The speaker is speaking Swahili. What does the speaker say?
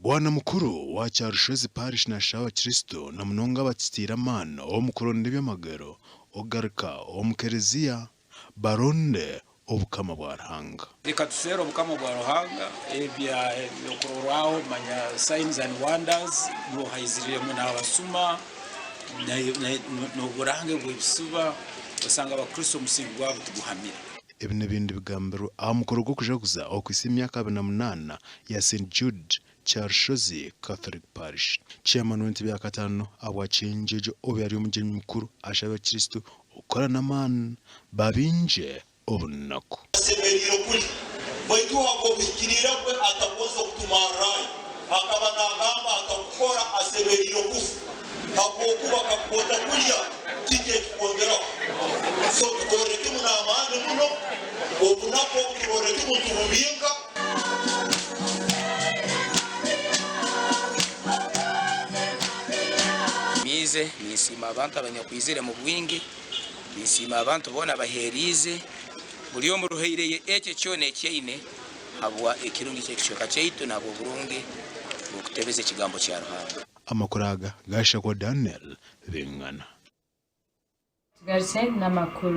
Bwana mukuru wa Kyenjojo parish na abakuristu na munonga batitiramana o Muronde by'amagero ogaruka o mukereziya baronde obukama bwa Ruhanga. Reka tusero obukama bwa Ruhanga ebya yokorwaho manya signs and wonders no hayizirire mu nabasuma no burange bw'ibisuba usanga abakristo musingi gwabo tuguhamira. Ibi n'ibindi bigambiro amukoro go kujaguza okwisi imyaka 28 ya St Jude Kyenjojo Catholic Parish. Chairman w'intebe katano abwa Kyenjojo obyari umugeni mukuru ashaba abakristo ukora namana babinje obunaku. Semeriro kuri baitu hako bikirira kwe atakozo kutumarai akaba nagamba akakora asemeriro kufu hakokuba kakota kulya tije kongera so tukoreke muna amane muno obunako tukoreke muturubinga mize nisima abantu abanyakwizire mu bwingi nisima abantu bona baherize buri yo muruheireye eke cyone cyine habwa ekirungi cyekishoka cyaitu nabo burungi bukutebeze kigambo cya Ruhanga. Amakuraga gasha kwa Daniel bingana. Garse na makuru